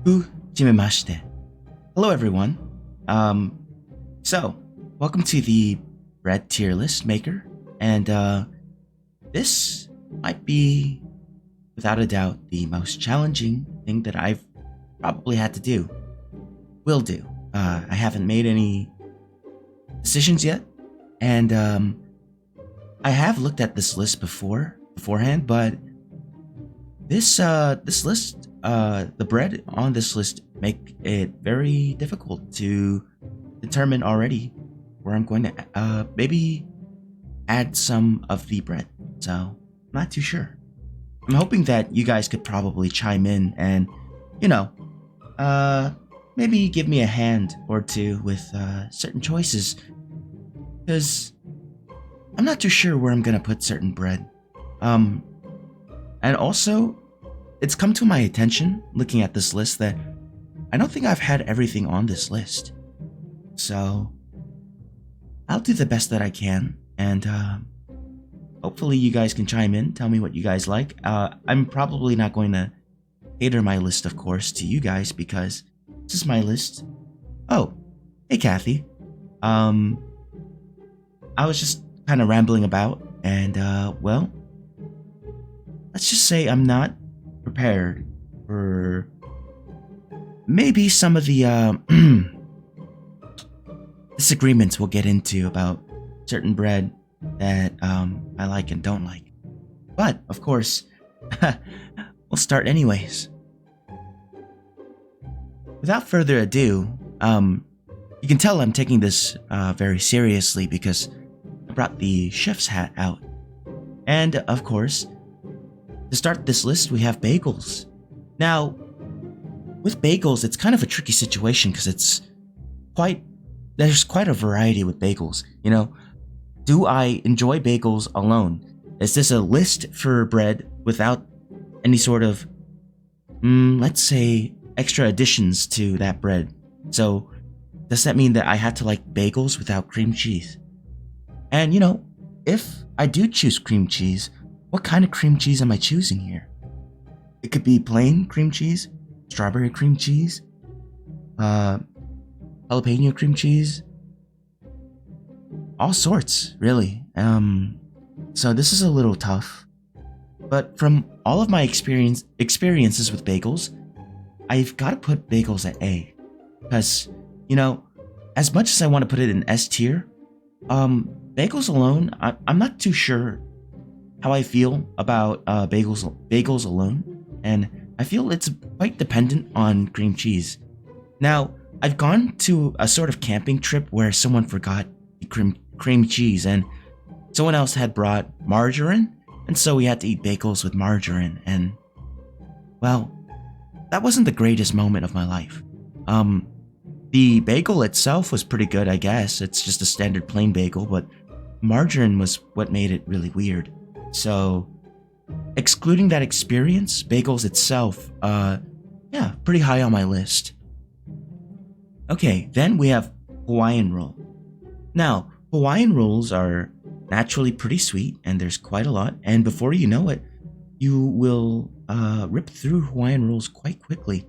Hajimemashite. Hello everyone. So welcome to the bread tier list maker, and this might be, without a doubt, the most challenging thing that I've probably had to do. Will do. I haven't made any decisions yet, and I have looked at this list beforehand, but this list, the bread on this list make it very difficult to determine already where I'm going to maybe add some of the bread. So I'm not too sure. I'm hoping that you guys could probably chime in and, maybe give me a hand or two with certain choices, because I'm not too sure where I'm gonna put certain bread. And also, it's come to my attention, looking at this list, that I don't think I've had everything on this list. So I'll do the best that I can, and hopefully you guys can chime in, tell me what you guys like. I'm probably not going to cater my list, of course, to you guys, because this is my list. Oh, hey Kathy. I was just kind of rambling about, and well, let's just say I'm not prepared for maybe some of the disagreements we'll get into about certain bread that I like and don't like. But of course, we'll start anyways. Without further ado, you can tell I'm taking this very seriously because I brought the chef's hat out. And of course, to start this list, we have bagels. Now, with bagels, it's kind of a tricky situation because there's quite a variety with bagels. Do I enjoy bagels alone? Is this a list for bread without any sort of, let's say, extra additions to that bread? So, does that mean that I have to like bagels without cream cheese? And if I do choose cream cheese, what kind of cream cheese am I choosing here? It could be plain cream cheese, strawberry cream cheese, jalapeno cream cheese, all sorts, really. So this is a little tough, but from all of my experiences with bagels, I've got to put bagels at A, because as much as I want to put it in S tier, bagels alone, I'm not too sure how I feel about bagels alone, and I feel it's quite dependent on cream cheese. Now, I've gone to a sort of camping trip where someone forgot the cream cheese, and someone else had brought margarine, and so we had to eat bagels with margarine, and well, that wasn't the greatest moment of my life. The bagel itself was pretty good, I guess. It's just a standard plain bagel, but margarine was what made it really weird. So, excluding that experience, bagels itself, pretty high on my list. Okay, then we have Hawaiian roll. Now, Hawaiian rolls are naturally pretty sweet, and there's quite a lot, and before you know it, you will rip through Hawaiian rolls quite quickly.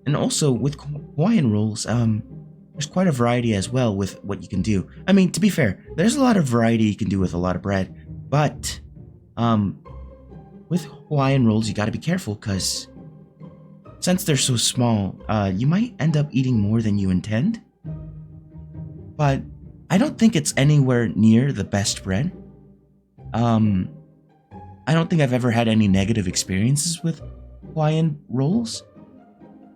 And also, with Hawaiian rolls, there's quite a variety as well with what you can do. I mean, to be fair, there's a lot of variety you can do with a lot of bread, but with Hawaiian rolls, you gotta be careful, because since they're so small, you might end up eating more than you intend. But I don't think it's anywhere near the best bread. I don't think I've ever had any negative experiences with Hawaiian rolls.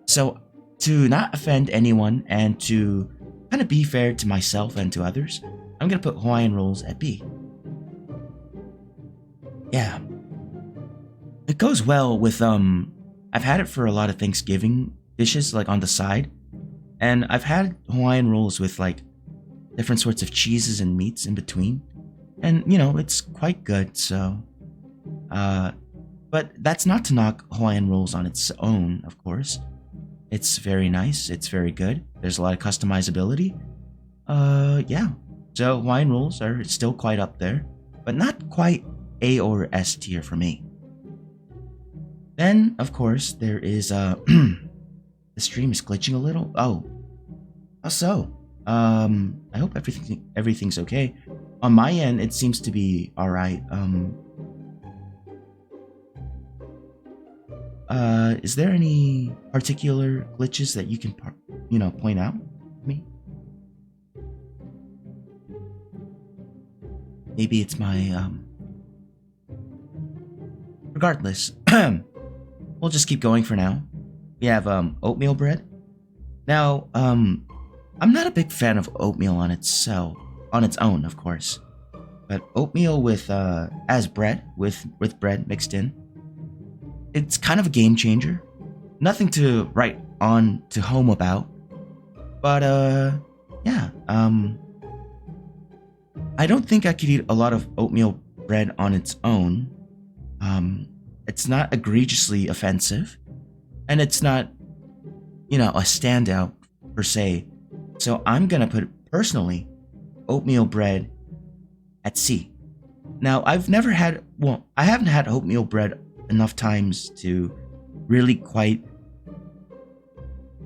So, to not offend anyone and to kind of be fair to myself and to others, I'm gonna put Hawaiian rolls at B. Yeah. It goes well with, I've had it for a lot of Thanksgiving dishes, like on the side. And I've had Hawaiian rolls with like different sorts of cheeses and meats in between. And, it's quite good, so. But that's not to knock Hawaiian rolls on its own, of course. It's very nice, it's very good. There's a lot of customizability. Yeah. So Hawaiian rolls are still quite up there, but not quite A or S tier for me. Then, of course, there is The stream is glitching a little. Oh, how so? I hope everything's okay. On my end, it seems to be all right. Is there any particular glitches that you can, point out to me? Maybe it's my, Regardless, we'll just keep going for now. We have, oatmeal bread. Now, I'm not a big fan of oatmeal on its own, of course. But oatmeal with, as bread, with bread mixed in, it's kind of a game changer. Nothing to write on to home about. But, yeah, I don't think I could eat a lot of oatmeal bread on its own. It's not egregiously offensive, and it's not, a standout per se. So I'm gonna put personally oatmeal bread at C. Now I haven't had oatmeal bread enough times to really quite,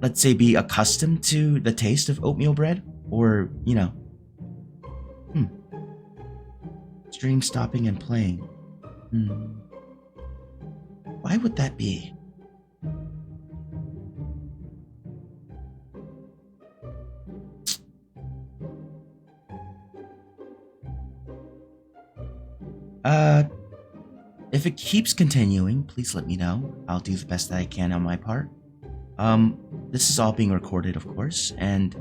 let's say, be accustomed to the taste of oatmeal bread, or stream stopping and playing. Why would that be? If it keeps continuing, please let me know. I'll do the best that I can on my part. This is all being recorded, of course, and,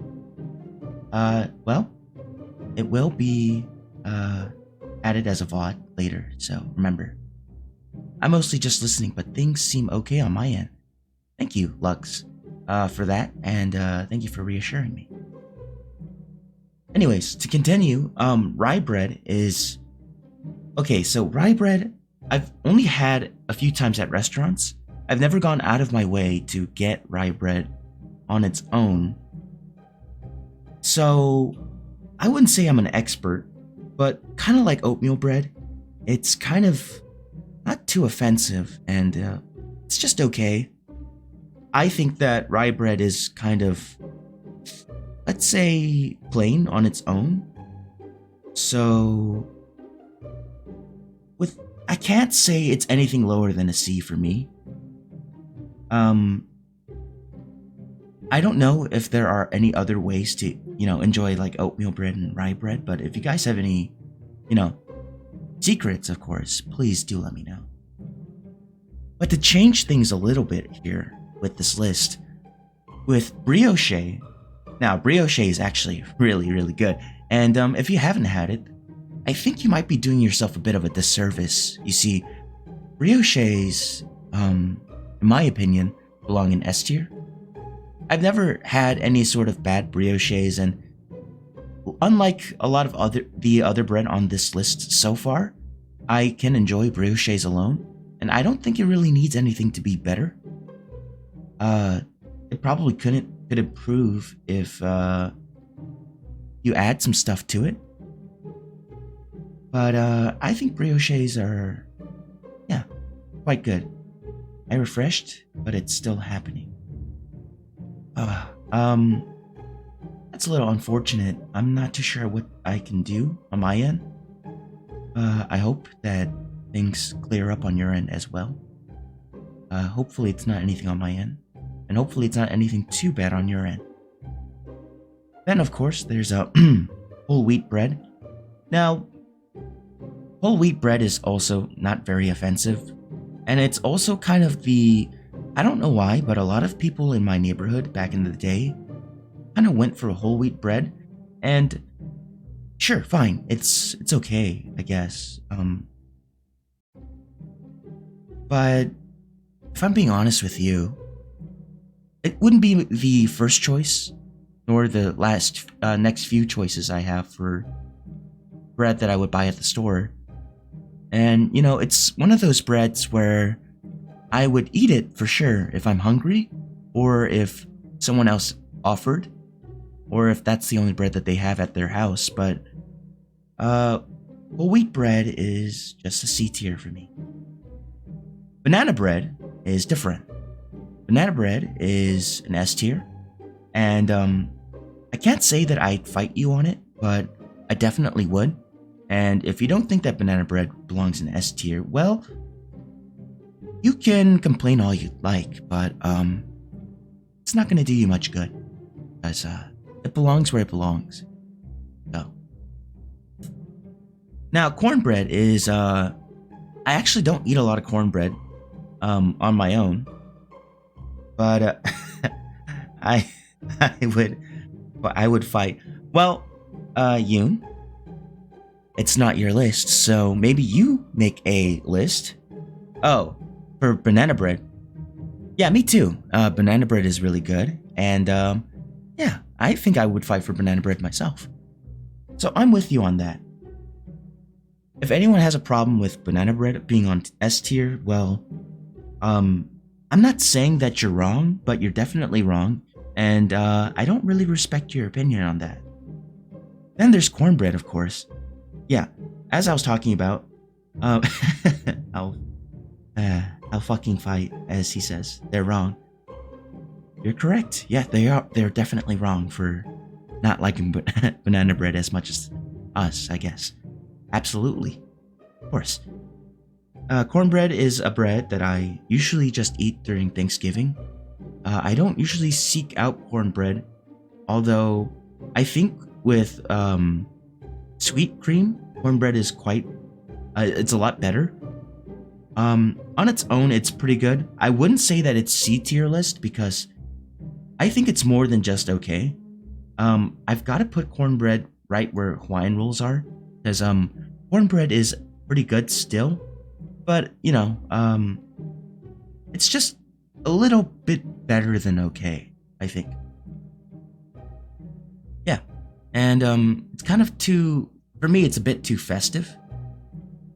well, it will be, added as a VOD later, so remember. I'm mostly just listening, but things seem okay on my end. Thank you, Lux, for that, and, thank you for reassuring me. Anyways, to continue, rye bread is... Okay, so rye bread, I've only had a few times at restaurants. I've never gone out of my way to get rye bread on its own. So, I wouldn't say I'm an expert, but kind of like oatmeal bread, it's kind of not too offensive, and it's just okay. I think that rye bread is kind of, let's say, plain on its own. So, I can't say it's anything lower than a C for me. I don't know if there are any other ways to, enjoy like oatmeal bread and rye bread, but if you guys have any, secrets, of course, please do let me know. But to change things a little bit here with this list, with brioche, now brioche is actually really, really good. And if you haven't had it, I think you might be doing yourself a bit of a disservice. You see, brioches, in my opinion, belong in S tier. I've never had any sort of bad brioches, and unlike a lot of the other bread on this list so far, I can enjoy brioches alone, and I don't think it really needs anything to be better. It probably could improve if you add some stuff to it. But I think brioches are, yeah, quite good. I refreshed, but it's still happening. That's a little unfortunate. I'm not too sure what I can do on my end. I hope that things clear up on your end as well. Hopefully it's not anything on my end, and hopefully it's not anything too bad on your end. Then, of course, there's a whole wheat bread. Now, whole wheat bread is also not very offensive, and it's also kind of I don't know why, but a lot of people in my neighborhood back in the day kind of went for a whole wheat bread, and sure, fine, it's okay, I guess. But if I'm being honest with you, it wouldn't be the first choice, nor the next few choices I have for bread that I would buy at the store. And, it's one of those breads where I would eat it for sure if I'm hungry, or if someone else offered, or if that's the only bread that they have at their house. But whole wheat bread is just a C tier for me. Banana bread is different. banana bread is an S tier, and I can't say that I'd fight you on it, but I definitely would. And if you don't think that banana bread belongs in S tier, well, you can complain all you like, but it's not gonna do you much good, because it belongs where it belongs. So now cornbread is I actually don't eat a lot of cornbread on my own, but I I would fight. Well, Yoon, it's not your list, so maybe you make a list. Oh, for banana bread. Yeah, me too. Banana bread is really good, and yeah, I think I would fight for banana bread myself. So I'm with you on that. If anyone has a problem with banana bread being on S tier, well, I'm not saying that you're wrong, but you're definitely wrong, and I don't really respect your opinion on that. Then there's cornbread, of course. Yeah, as I was talking about, I'll fucking fight, as he says. They're wrong. You're correct. Yeah, they're definitely wrong for not liking banana bread as much as us, I guess. Absolutely. Of course. Cornbread is a bread that I usually just eat during Thanksgiving. I don't usually seek out cornbread, although I think with sweet cream, cornbread is it's a lot better. On its own, it's pretty good. I wouldn't say that it's C tier list because I think it's more than just okay. I've got to put cornbread right where Hawaiian rolls are, because cornbread is pretty good still, but you know, it's just a little bit better than okay, I think. Yeah, and it's kind of for me, it's a bit too festive.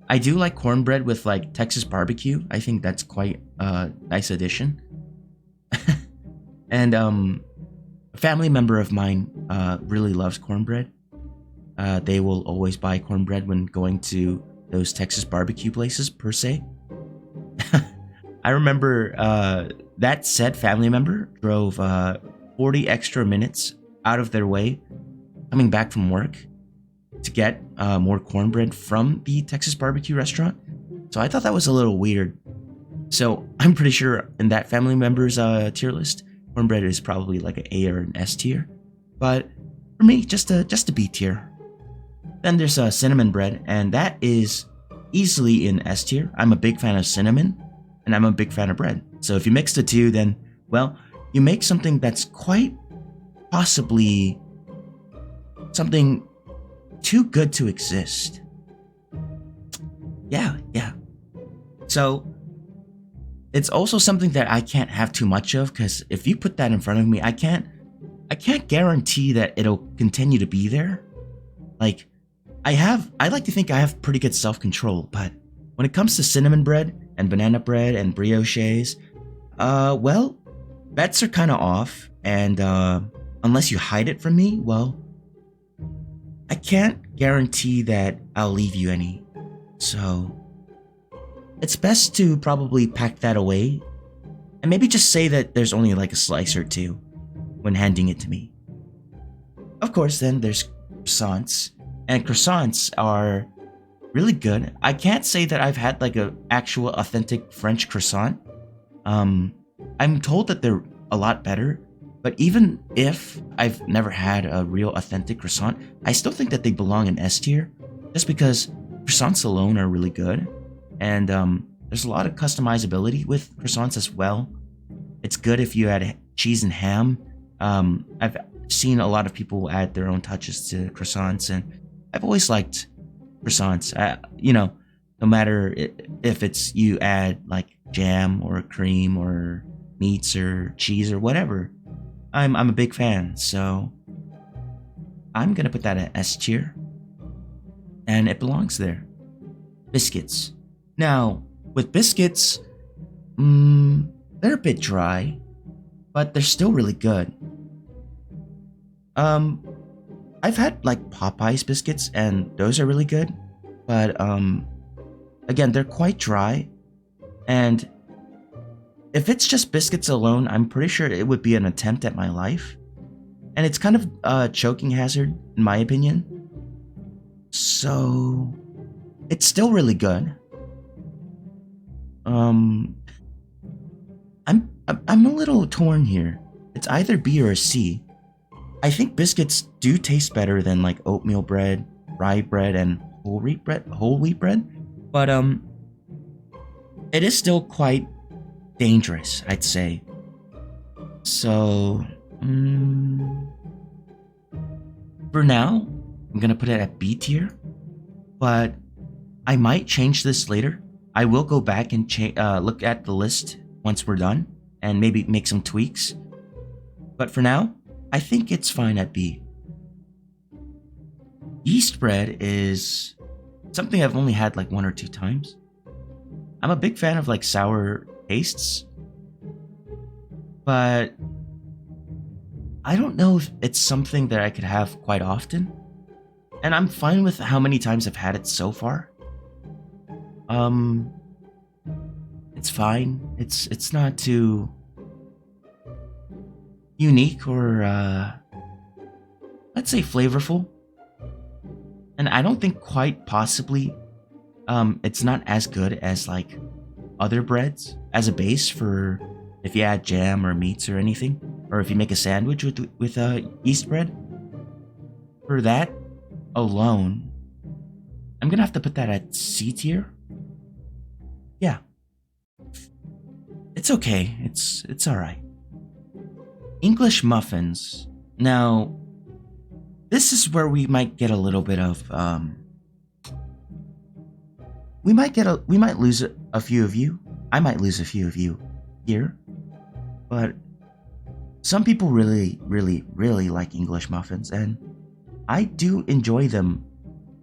I do like cornbread with like Texas barbecue. I think that's quite a nice addition. And a family member of mine really loves cornbread. They will always buy cornbread when going to those Texas barbecue places, per se. I remember that said family member drove 40 extra minutes out of their way coming back from work to get more cornbread from the Texas barbecue restaurant. So I thought that was a little weird. So I'm pretty sure in that family member's tier list, cornbread is probably like an A or an S tier. But for me, just a B tier. Then there's cinnamon bread, and that is easily in S tier. I'm a big fan of cinnamon, and I'm a big fan of bread. So if you mix the two, then, well, you make something that's quite possibly something too good to exist. Yeah. So it's also something that I can't have too much of, because if you put that in front of me, I can't guarantee that it'll continue to be there. Like, I like to think I have pretty good self-control, but when it comes to cinnamon bread and banana bread and brioches, well, bets are kind of off, and unless you hide it from me, well, I can't guarantee that I'll leave you any. So it's best to probably pack that away and maybe just say that there's only like a slice or two when handing it to me. Of course, then there's croissants, and croissants are really good. I can't say that I've had like a actual authentic French croissant. I'm told that they're a lot better, but even if I've never had a real authentic croissant, I still think that they belong in S tier, just because croissants alone are really good, and there's a lot of customizability with croissants as well. It's good if you add cheese and ham. I've seen a lot of people add their own touches to croissants, and I've always liked croissants. No matter if it's you add like jam or cream or meats or cheese or whatever, I'm a big fan. So I'm gonna put that at S tier, and it belongs there. Biscuits. Now with biscuits, they're a bit dry, but they're still really good. I've had like Popeye's biscuits, and those are really good, but again, they're quite dry, and If it's just biscuits alone, I'm pretty sure it would be an attempt at my life. And it's kind of a choking hazard, in my opinion. So, it's still really good. I'm a little torn here. It's either B or a C. I think biscuits do taste better than like oatmeal bread, rye bread, and whole wheat bread. But it is still quite dangerous, I'd say. So, for now, I'm gonna put it at B tier. But I might change this later. I will go back and look at the list once we're done and maybe make some tweaks. But for now, I think it's fine at B. Yeast bread is something I've only had like 1 or 2 times. I'm a big fan of like sour tastes, but I don't know if it's something that I could have quite often. And I'm fine with how many times I've had it so far. It's fine. It's not too unique or let's say flavorful. And I don't think quite possibly it's not as good as like other breads as a base for if you add jam or meats or anything, or if you make a sandwich with yeast bread. For that alone, I'm gonna have to put that at C tier. Yeah, it's okay. It's all right. English muffins. Now, this is where we might get a little bit of we might lose a few of you. I might lose a few of you here, but some people really like English muffins, and I do enjoy them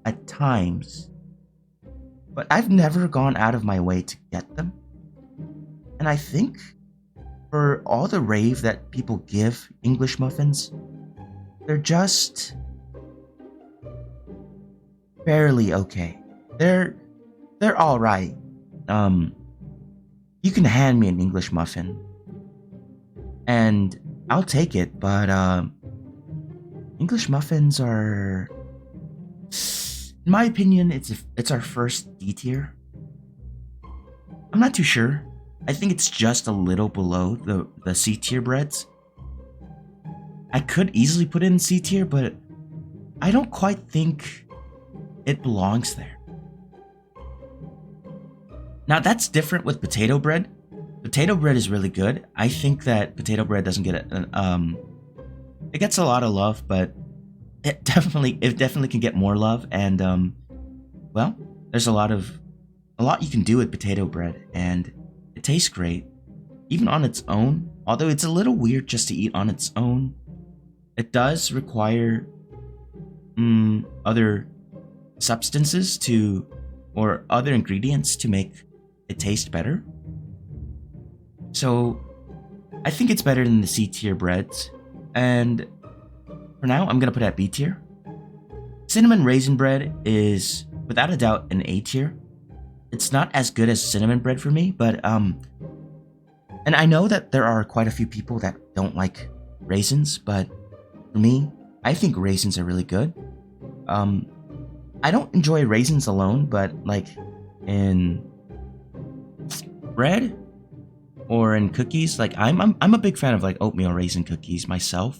at times, but I've never gone out of my way to get them. And I think for all the rave that people give English muffins, they're just barely okay. They're all right. You can hand me an English muffin and I'll take it, but English muffins are, in my opinion, it's our first D tier. I'm not too sure. I think it's just a little below the C tier breads. I could easily put it in C tier, but I don't quite think it belongs there. Now that's different with potato bread. Potato bread is really good. I think that potato bread doesn't get it gets a lot of love, but it definitely can get more love. And well, there's a lot you can do with potato bread, and it tastes great, even on its own. Although it's a little weird just to eat on its own. It does require other substances or other ingredients to make it taste better. So I think it's better than the C tier breads. And for now, I'm gonna put it at B tier. Cinnamon raisin bread is without a doubt an A tier. It's not as good as cinnamon bread for me, but and I know that there are quite a few people that don't like raisins, but for me, I think raisins are really good. I don't enjoy raisins alone, but like in bread or in cookies, like I'm a big fan of like oatmeal raisin cookies myself.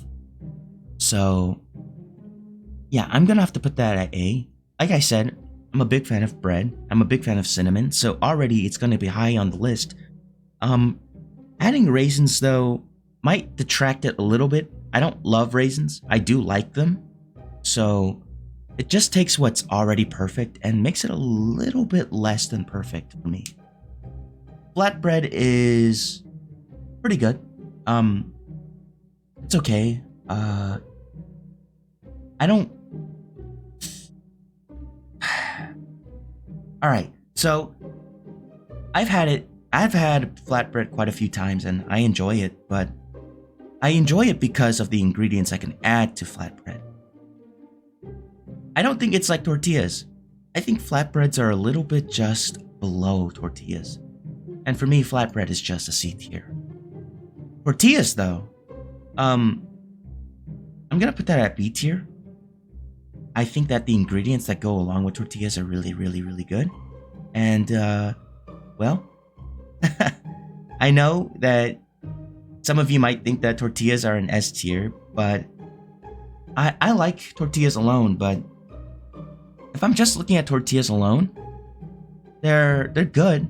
So yeah, I'm gonna have to put that at A. Like I said, I'm a big fan of bread. I'm a big fan of cinnamon, so already it's gonna be high on the list. Adding raisins though might detract it a little bit. I don't love raisins. I do like them. So it just takes what's already perfect and makes it a little bit less than perfect for me. Flatbread is pretty good. It's okay. I don't. All right. So I've had flatbread quite a few times and I enjoy it, but I enjoy it because of the ingredients I can add to flatbread. I don't think it's like tortillas. I think flatbreads are a little bit just below tortillas. And for me, flatbread is just a C tier. Tortillas, though, I'm gonna put that at B tier. I think that the ingredients that go along with tortillas are really, really, really good. And, well, I know that some of you might think that tortillas are an S tier, but I like tortillas alone. But if I'm just looking at tortillas alone, they're good.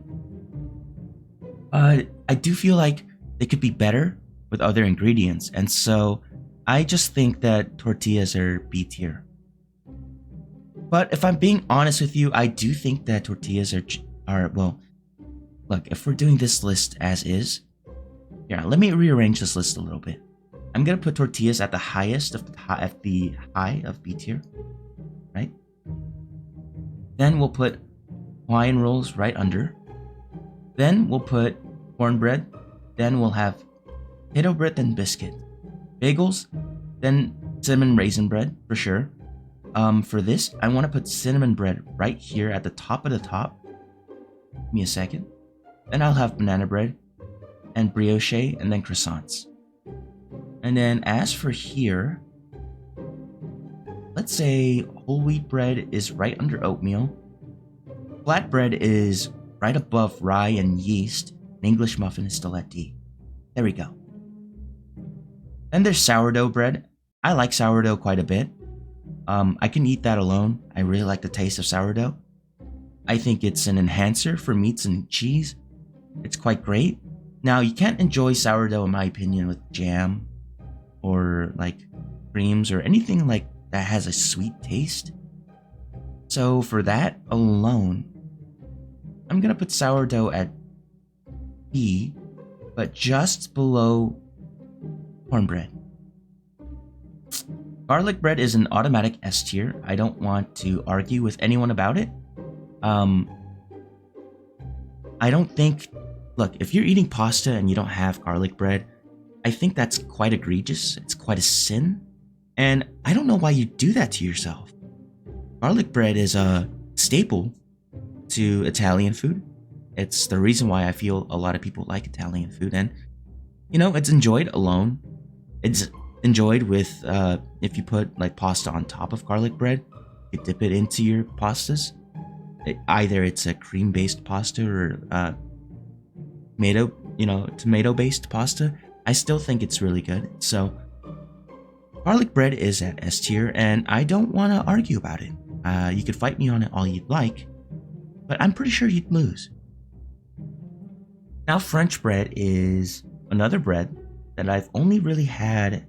I do feel like they could be better with other ingredients, and so I just think that tortillas are B tier. But if I'm being honest with you, I do think that tortillas are well. Look, if we're doing this list as is, yeah, let me rearrange this list a little bit. I'm gonna put tortillas at the highest of the high of B tier, right? Then we'll put Hawaiian rolls right under. Then we'll put cornbread. Then we'll have potato bread and biscuit, bagels, then cinnamon raisin bread for sure. For this, I want to put cinnamon bread right here at the top of the top. Give me a second. Then I'll have banana bread and brioche and then croissants. And then as for here, let's say whole wheat bread is right under oatmeal. Flat bread is right above rye and yeast. An English muffin is still at D. There we go. Then there's sourdough bread. I like sourdough quite a bit. I can eat that alone. I really like the taste of sourdough. I think it's an enhancer for meats and cheese. It's quite great. Now, you can't enjoy sourdough, in my opinion, with jam or like creams or anything like that has a sweet taste. So for that alone, I'm gonna put sourdough at B, but just below cornbread. Garlic bread is an automatic S tier. I don't want to argue with anyone about it. I don't think... Look, if you're eating pasta and you don't have garlic bread, I think that's quite egregious. It's quite a sin. And I don't know why you do that to yourself. Garlic bread is a staple to Italian food. It's the reason why I feel a lot of people like Italian food. And, you know, it's enjoyed alone. It's enjoyed with, if you put like pasta on top of garlic bread, you dip it into your pastas. Either it's a cream-based pasta or tomato-based pasta. I still think it's really good. So garlic bread is at S tier, and I don't want to argue about it. You could fight me on it all you'd like, but I'm pretty sure you'd lose. Now, French bread is another bread that I've only really had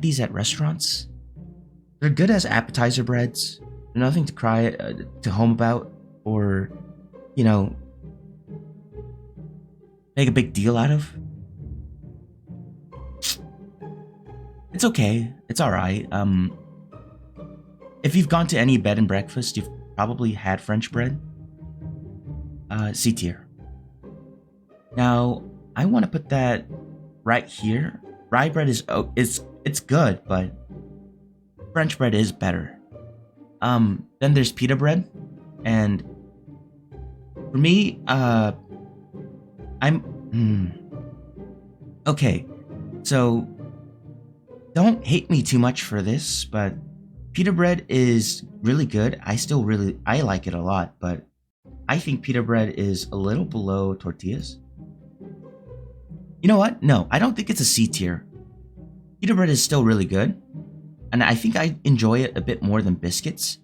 these at restaurants. They're good as appetizer breads. They're nothing to cry to home about or, you know, make a big deal out of. It's okay. It's alright. If you've gone to any bed and breakfast, you've probably had French bread. C tier. Now, I want to put that right here. Rye bread is it's good, but French bread is better. Then there's pita bread, and for me, okay. So don't hate me too much for this, but pita bread is really good. I like it a lot, but I think pita bread is a little below tortillas. You know what? No, I don't think it's a C tier. Pita bread is still really good, and I think I enjoy it a bit more than biscuits.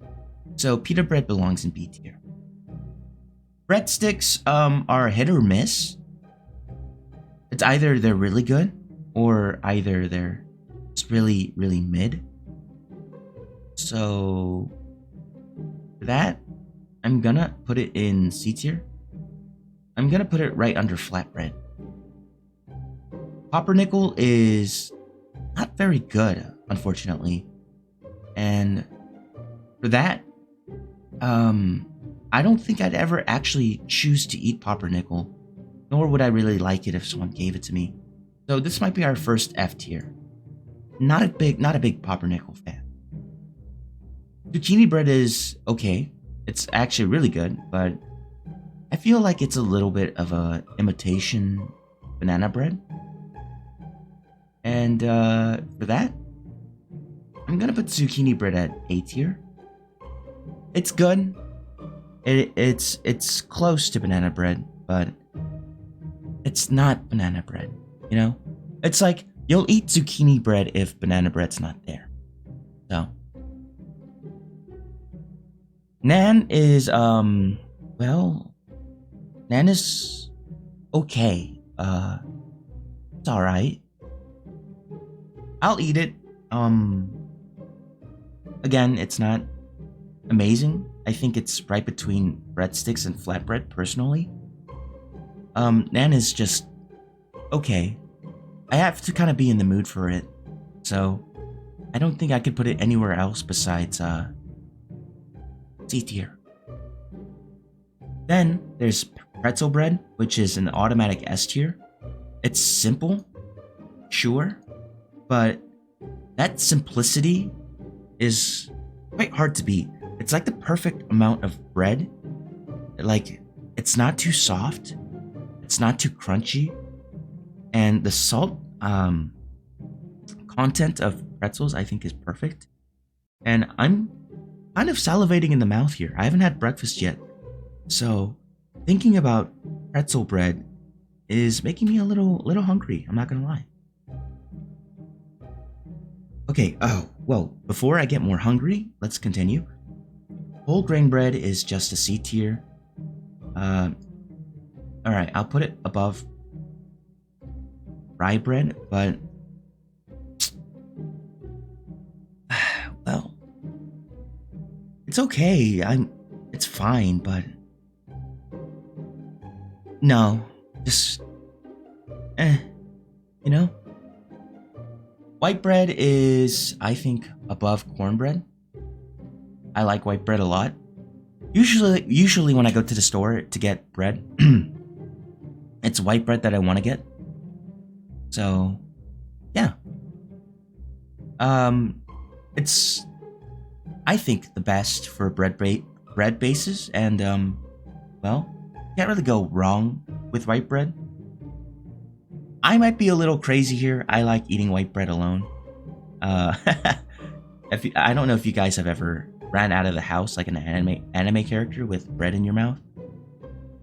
So pita bread belongs in B tier. Breadsticks are hit or miss. It's either they're really good or either they're just really, really mid. So for that, I'm gonna put it in C tier. I'm gonna put it right under flatbread. Pumpernickel is not very good, unfortunately. And for that, I don't think I'd ever actually choose to eat pumpernickel, nor would I really like it if someone gave it to me. So this might be our first F tier. Not a big pumpernickel fan. Zucchini bread is okay. It's actually really good, but I feel like it's a little bit of a imitation banana bread. And for that, I'm gonna put zucchini bread at A tier. It's good. It's close to banana bread, but it's not banana bread. You know, it's like you'll eat zucchini bread if banana bread's not there. So, Nan is well, Nan is okay. It's all right. I'll eat it. Again, it's not amazing. I think it's right between breadsticks and flatbread, personally. Nan is just okay. I have to kind of be in the mood for it, so I don't think I could put it anywhere else besides C tier. Then there's pretzel bread, which is an automatic S tier. It's simple, sure, but that simplicity is quite hard to beat. It's like the perfect amount of bread. Like, it's not too soft, it's not too crunchy, and the salt content of pretzels I think is perfect. And I'm kind of salivating in the mouth here. I haven't had breakfast yet, so thinking about pretzel bread is making me a little hungry. I'm not gonna lie. Okay, oh, well, before I get more hungry, let's continue. Whole grain bread is just a C tier. Alright, I'll put it above rye bread, but well, it's okay. It's fine, but no, just you know? White bread is, I think, above cornbread. I like white bread a lot. Usually when I go to the store to get bread, it's white bread that I want to get. So, yeah. It's, I think, the best for bread bases, and well, can't really go wrong with white bread. I might be a little crazy here. I like eating white bread alone. I don't know if you guys have ever ran out of the house like an anime character with bread in your mouth.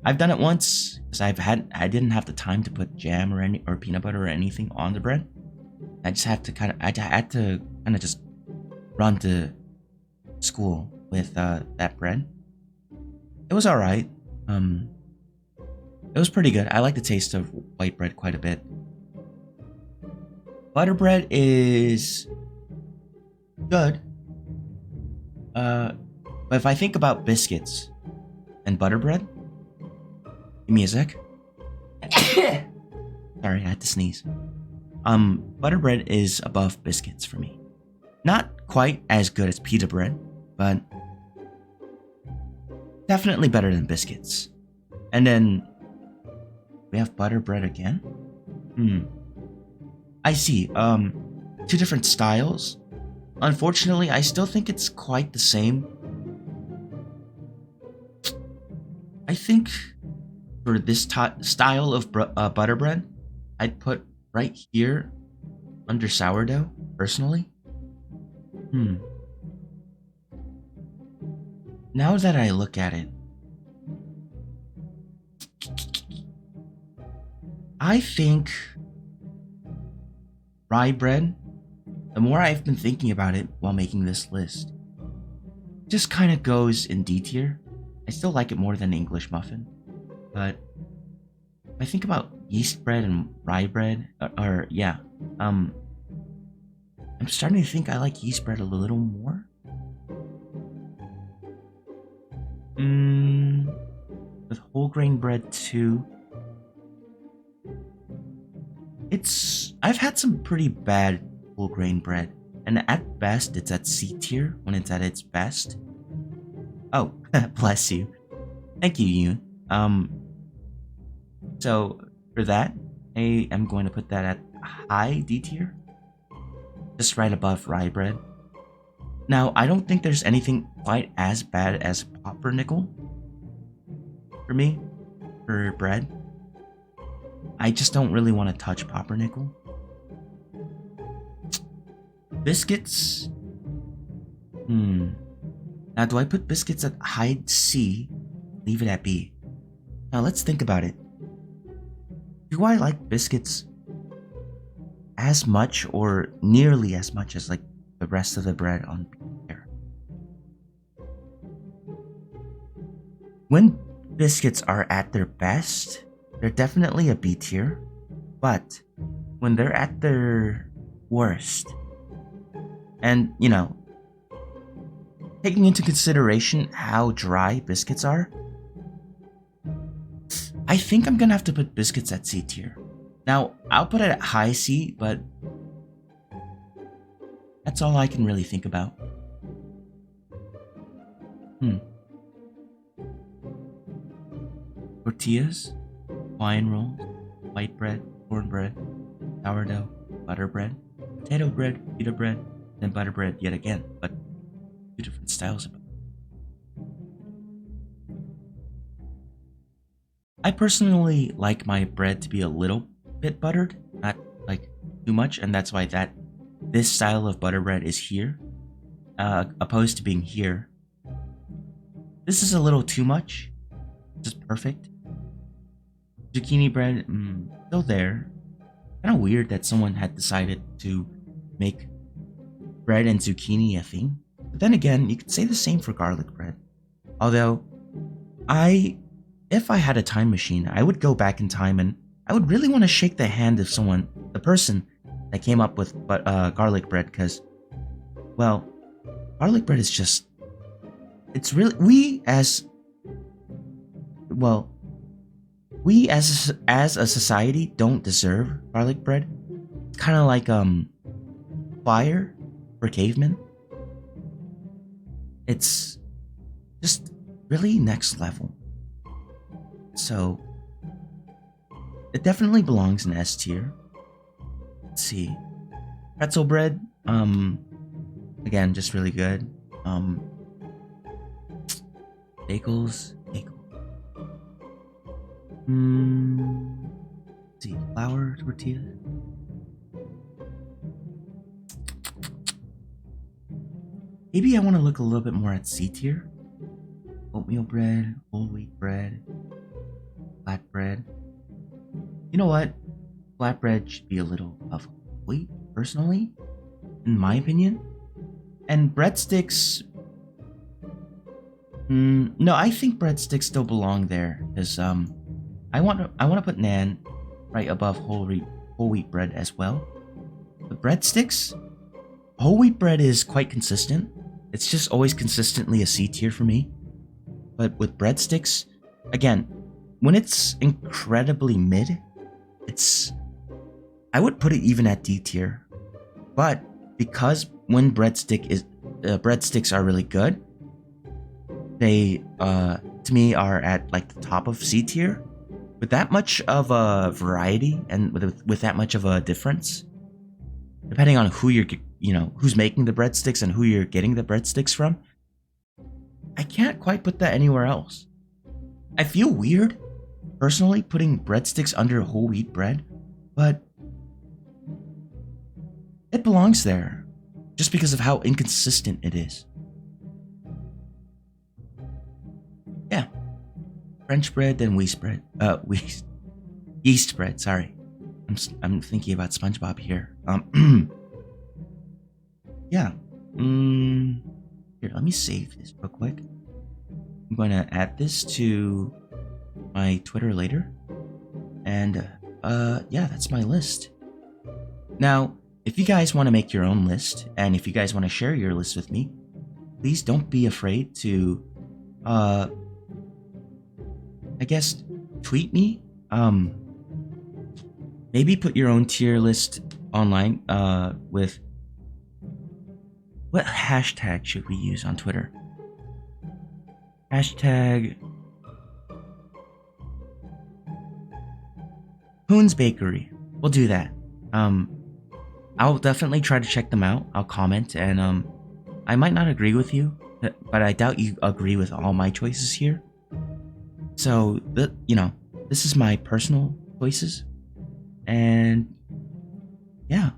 I've done it once because I didn't have the time to put jam or peanut butter or anything on the bread. I had to kind of just run to school with that bread. It was all right. It was pretty good. I like the taste of white bread quite a bit. Butter bread is good. But if I think about biscuits and butter bread, give me a sec. Sorry, I had to sneeze. Butter bread is above biscuits for me. Not quite as good as pita bread, but definitely better than biscuits. And then we have butter bread again? I see. Two different styles. Unfortunately, I still think it's quite the same. I think for this style of butter bread, I'd put right here under sourdough, personally. Now that I look at it, I think rye bread, the more I've been thinking about it while making this list, just kind of goes in D tier. I still like it more than English muffin, but if I think about yeast bread and rye bread, I'm starting to think I like yeast bread a little more. With whole grain bread too. I've had some pretty bad whole grain bread, and at best it's at C tier when it's at its best. Oh, bless you. Thank you, Yoon. So for that, I am going to put that at high D tier, just right above rye bread. Now, I don't think there's anything quite as bad as pumpernickel for me, for bread. I just don't really want to touch pumpernickel. Biscuits? Now, do I put biscuits at high C, leave it at B? Now, let's think about it. Do I like biscuits as much or nearly as much as like the rest of the bread on here? When biscuits are at their best, they're definitely a B tier, but when they're at their worst, and you know, taking into consideration how dry biscuits are, I think I'm gonna have to put biscuits at C tier. Now, I'll put it at high C, but that's all I can really think about. Tortillas, Hawaiian rolls, white bread, cornbread, sourdough, butter bread, potato bread, pita bread, and butter bread yet again, but two different styles of it. I personally like my bread to be a little bit buttered, not like too much, and that's why this style of butter bread is here, opposed to being here. This is a little too much. This is perfect. Zucchini bread, still there. Kind of weird that someone had decided to make bread and zucchini a thing. But then again, you could say the same for garlic bread. Although, if I had a time machine, I would go back in time and I would really want to shake the hand of the person that came up with garlic bread, because, well, garlic bread is just, it's really, we as a society don't deserve garlic bread. It's kind of like fire for cavemen. It's just really next level. So it definitely belongs in S tier. Let's see. Pretzel bread, again, just really good. Bagels. Let's see, flour tortilla. Maybe I want to look a little bit more at C tier. Oatmeal bread, whole wheat bread, flat bread. You know what? Flat bread should be a little of wheat, personally, in my opinion. And breadsticks. No, I think breadsticks still belong there, because I want to put naan right above whole wheat bread as well. But breadsticks, whole wheat bread is quite consistent. It's just always consistently a C tier for me. But with breadsticks, again, when it's incredibly mid, I would put it even at D tier. But because when breadsticks are really good, they to me are at like the top of C tier. With that much of a variety and with that much of a difference, depending on who's making the breadsticks and who you're getting the breadsticks from, I can't quite put that anywhere else. I feel weird, personally, putting breadsticks under whole wheat bread, but it belongs there, just because of how inconsistent it is. Yeah. French bread, then yeast bread, sorry. I'm thinking about SpongeBob here. Yeah. Here, let me save this real quick. I'm going to add this to my Twitter later. And, yeah, that's my list. Now, if you guys want to make your own list, and if you guys want to share your list with me, please don't be afraid to, I guess, tweet me. Maybe put your own tier list online, with... What hashtag should we use on Twitter? Hashtag... Hoon's Bakery. We'll do that. I'll definitely try to check them out. I'll comment, and I might not agree with you, but I doubt you agree with all my choices here. So, this is my personal choices. And yeah,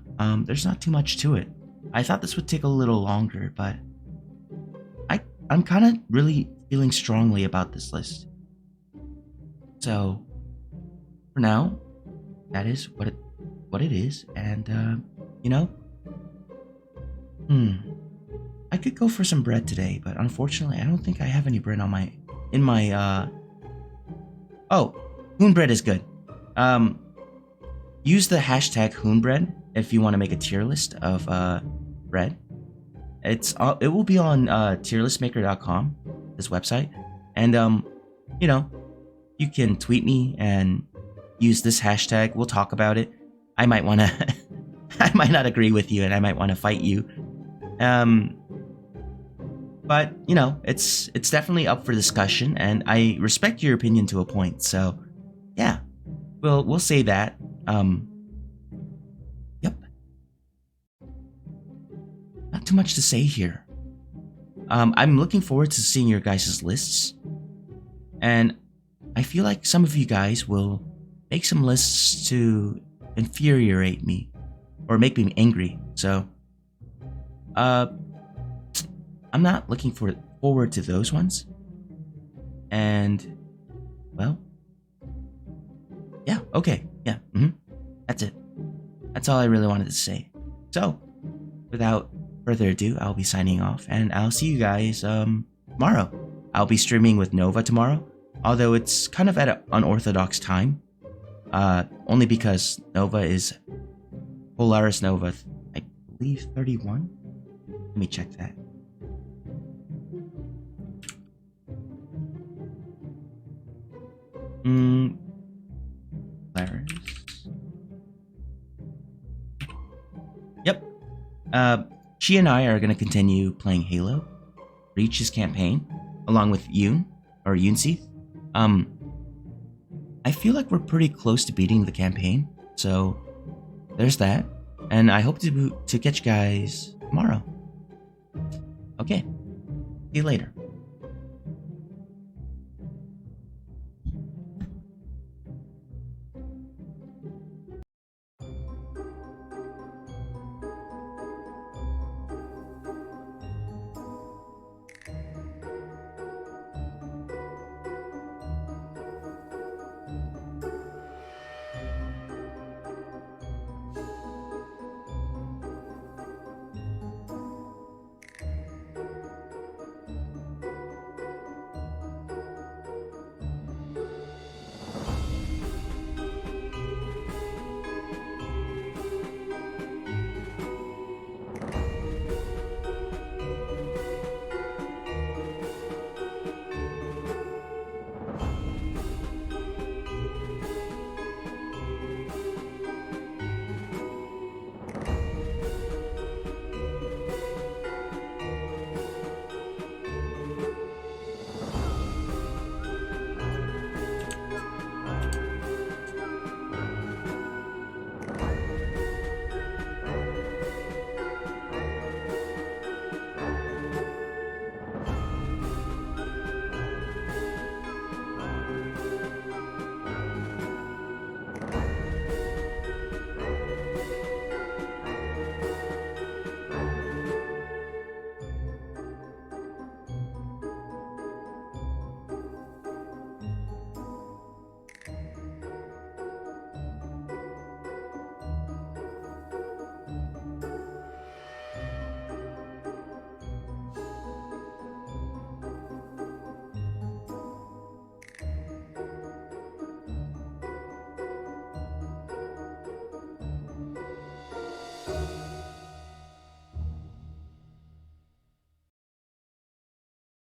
there's not too much to it. I thought this would take a little longer, but I'm kind of really feeling strongly about this list. So, for now, that is what it is, and I could go for some bread today, but unfortunately, I don't think I have any bread in my. Oh, Hoon bread is good. Use the hashtag Hoon bread if you want to make a tier list of bread. It will be on tierlistmaker.com, this website, and you can tweet me and use this hashtag. We'll talk about it. I might want to I might not agree with you and I might want to fight you. But it's definitely up for discussion, and I respect your opinion to a point. So yeah, we'll say that. Yep. Not too much to say here. I'm looking forward to seeing your guys' lists, and I feel like some of you guys will make some lists to infuriate me or make me angry. So, I'm not looking forward to those ones. And, well, yeah, okay, yeah, that's it. That's all I really wanted to say. So, without further ado, I'll be signing off, and I'll see you guys tomorrow. I'll be streaming with Nova tomorrow, although it's kind of at an unorthodox time. Only because Nova is Polaris Nova, I believe 31. Let me check that. Polaris. Yep. She and I are going to continue playing Halo, reach his campaign, along with Yoon, or Yoonseeth. I feel like we're pretty close to beating the campaign, so there's that. And I hope to catch you guys tomorrow. Okay, see you later.